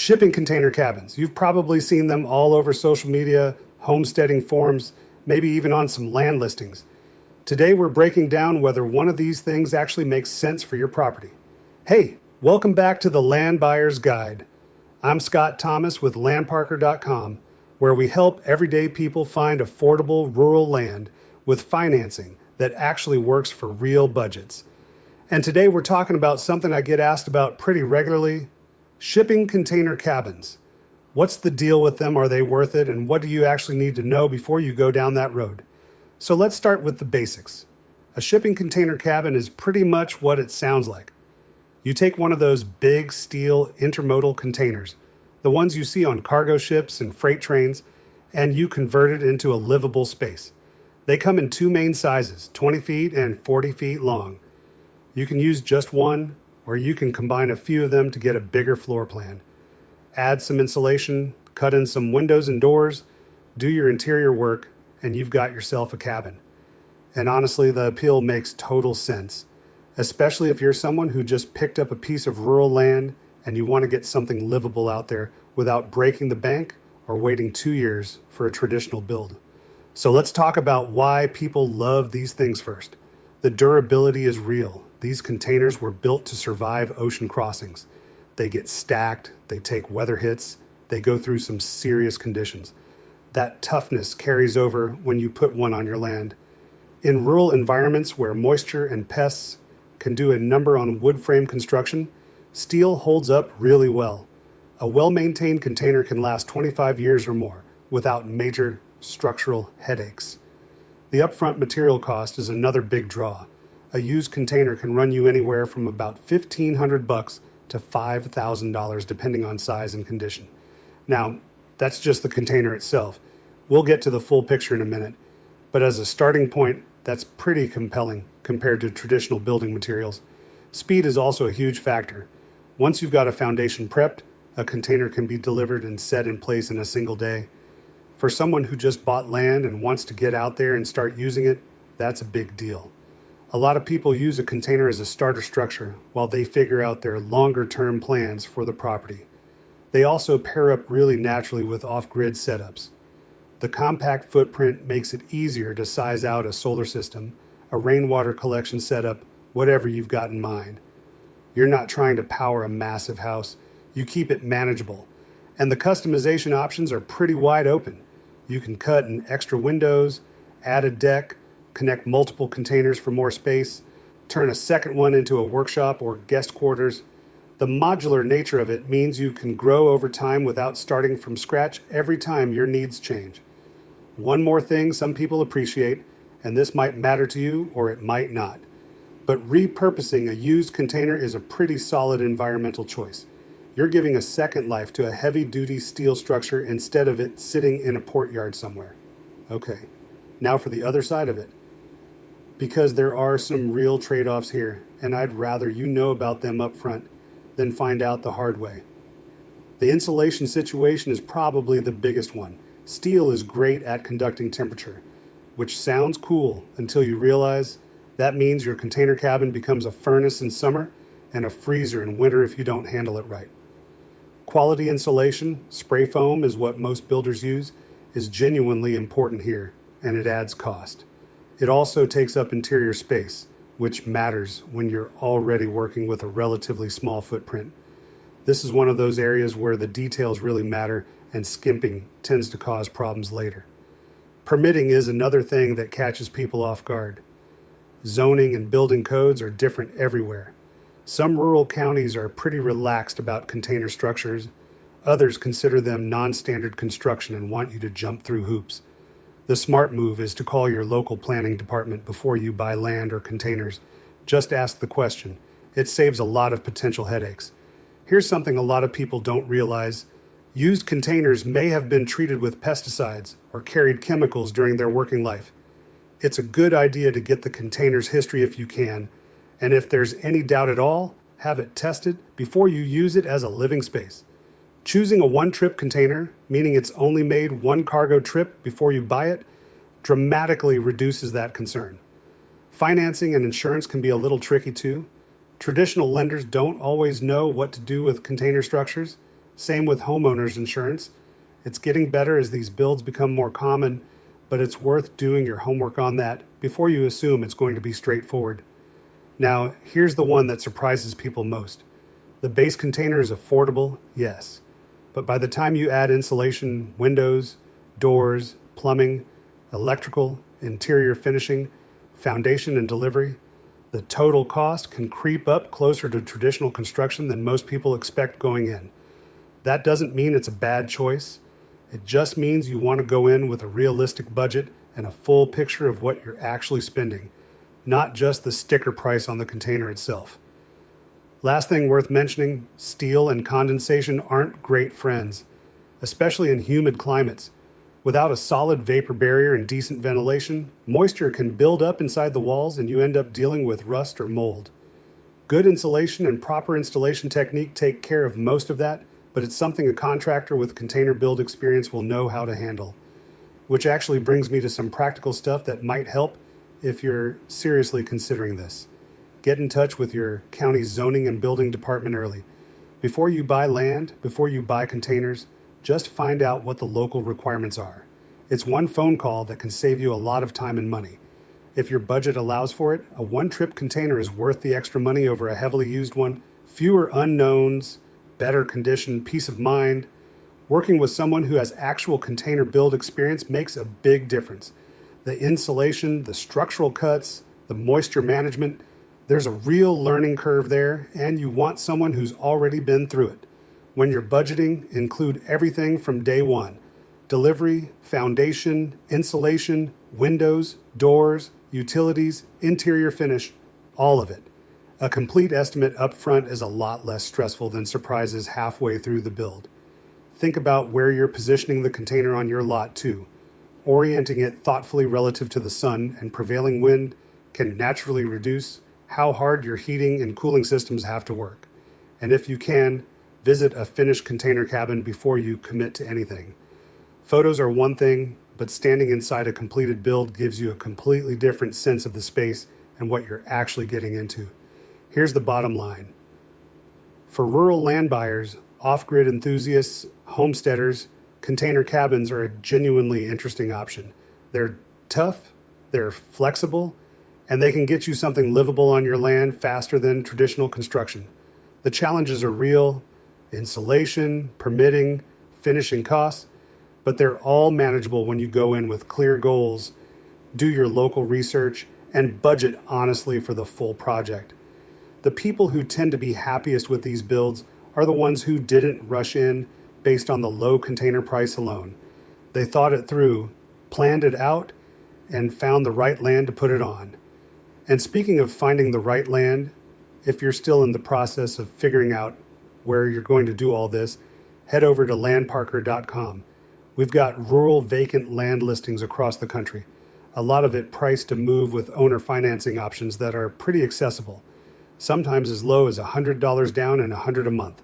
Shipping container cabins. You've probably seen them all over social media, homesteading forums, maybe even on some land listings. Today we're breaking down whether one of these things actually makes sense for your property. Hey, welcome back to the Land Buyer's Guide. I'm Scott Thomas with landparker.com, where we help everyday people find affordable rural land with financing that actually works for real budgets. And today we're talking about something I get asked about pretty regularly: shipping container cabins. What's the deal with them? Are they worth it? And what do you actually need to know before you go down that road? So let's start with the basics. A shipping container cabin is pretty much what it sounds like. You take one of those big steel intermodal containers, the ones you see on cargo ships and freight trains, and you convert it into a livable space. They come in two main sizes, 20 feet and 40 feet long. You can use just one, or you can combine a few of them to get a bigger floor plan. Add some insulation, cut in some windows and doors, do your interior work, and you've got yourself a cabin. And honestly, the appeal makes total sense, especially if you're someone who just picked up a piece of rural land and you want to get something livable out there without breaking the bank or waiting 2 years for a traditional build. So let's talk about why people love these things first. The durability is real. These containers were built to survive ocean crossings. They get stacked, they take weather hits, they go through some serious conditions. That toughness carries over when you put one on your land. In rural environments where moisture and pests can do a number on wood frame construction, steel holds up really well. A well-maintained container can last 25 years or more without major structural headaches. The upfront material cost is another big draw. A used container can run you anywhere from about $1,500 to $5,000 depending on size and condition. Now, that's just the container itself. We'll get to the full picture in a minute, but as a starting point, that's pretty compelling compared to traditional building materials. Speed is also a huge factor. Once you've got a foundation prepped, a container can be delivered and set in place in a single day. For someone who just bought land and wants to get out there and start using it, that's a big deal. A lot of people use a container as a starter structure while they figure out their longer-term plans for the property. They also pair up really naturally with off-grid setups. The compact footprint makes it easier to size out a solar system, a rainwater collection setup, whatever you've got in mind. You're not trying to power a massive house. You keep it manageable. And the customization options are pretty wide open. You can cut in extra windows, add a deck, connect multiple containers for more space, turn a second one into a workshop or guest quarters. The modular nature of it means you can grow over time without starting from scratch every time your needs change. One more thing some people appreciate, and this might matter to you or it might not, but repurposing a used container is a pretty solid environmental choice. You're giving a second life to a heavy-duty steel structure instead of it sitting in a port yard somewhere. Okay, now for the other side of it. Because there are some real trade-offs here, and I'd rather you know about them up front than find out the hard way. The insulation situation is probably the biggest one. Steel is great at conducting temperature, which sounds cool until you realize that means your container cabin becomes a furnace in summer and a freezer in winter if you don't handle it right. Quality insulation, spray foam is what most builders use, is genuinely important here, and it adds cost. It also takes up interior space, which matters when you're already working with a relatively small footprint. This is one of those areas where the details really matter and skimping tends to cause problems later. Permitting is another thing that catches people off guard. Zoning and building codes are different everywhere. Some rural counties are pretty relaxed about container structures. Others consider them non-standard construction and want you to jump through hoops. The smart move is to call your local planning department before you buy land or containers. Just ask the question. It saves a lot of potential headaches. Here's something a lot of people don't realize. Used containers may have been treated with pesticides or carried chemicals during their working life. It's a good idea to get the container's history if you can, and if there's any doubt at all, have it tested before you use it as a living space. Choosing a one-trip container, meaning it's only made one cargo trip before you buy it, dramatically reduces that concern. Financing and insurance can be a little tricky too. Traditional lenders don't always know what to do with container structures. Same with homeowners insurance. It's getting better as these builds become more common, but it's worth doing your homework on that before you assume it's going to be straightforward. Now, here's the one that surprises people most. The base container is affordable, yes, but by the time you add insulation, windows, doors, plumbing, electrical, interior finishing, foundation, and delivery, the total cost can creep up closer to traditional construction than most people expect going in. That doesn't mean it's a bad choice. It just means you want to go in with a realistic budget and a full picture of what you're actually spending, not just the sticker price on the container itself. Last thing worth mentioning, steel and condensation aren't great friends, especially in humid climates. Without a solid vapor barrier and decent ventilation, moisture can build up inside the walls and you end up dealing with rust or mold. Good insulation and proper installation technique take care of most of that, but it's something a contractor with container build experience will know how to handle. Which actually brings me to some practical stuff that might help if you're seriously considering this. Get in touch with your county's zoning and building department early. Before you buy land, before you buy containers, just find out what the local requirements are. It's one phone call that can save you a lot of time and money. If your budget allows for it, a one-trip container is worth the extra money over a heavily used one. Fewer unknowns, better condition, peace of mind. Working with someone who has actual container build experience makes a big difference. The insulation, the structural cuts, the moisture management, there's a real learning curve there, and you want someone who's already been through it. When you're budgeting, include everything from day one. Delivery, foundation, insulation, windows, doors, utilities, interior finish, all of it. A complete estimate up front is a lot less stressful than surprises halfway through the build. Think about where you're positioning the container on your lot too. Orienting it thoughtfully relative to the sun and prevailing wind can naturally reduce how hard your heating and cooling systems have to work. And if you can, visit a finished container cabin before you commit to anything. Photos are one thing, but standing inside a completed build gives you a completely different sense of the space and what you're actually getting into. Here's the bottom line. For rural land buyers, off-grid enthusiasts, homesteaders, container cabins are a genuinely interesting option. They're tough, they're flexible, and they can get you something livable on your land faster than traditional construction. The challenges are real: insulation, permitting, finishing costs, but they're all manageable when you go in with clear goals, do your local research, and budget honestly for the full project. The people who tend to be happiest with these builds are the ones who didn't rush in based on the low container price alone. They thought it through, planned it out, and found the right land to put it on. And speaking of finding the right land, if you're still in the process of figuring out where you're going to do all this, head over to landparker.com. We've got rural vacant land listings across the country, a lot of it priced to move with owner financing options that are pretty accessible, sometimes as low as $100 down and $100 a month.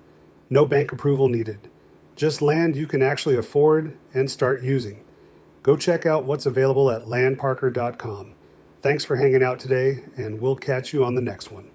No bank approval needed. Just land you can actually afford and start using. Go check out what's available at landparker.com. Thanks for hanging out today, and we'll catch you on the next one.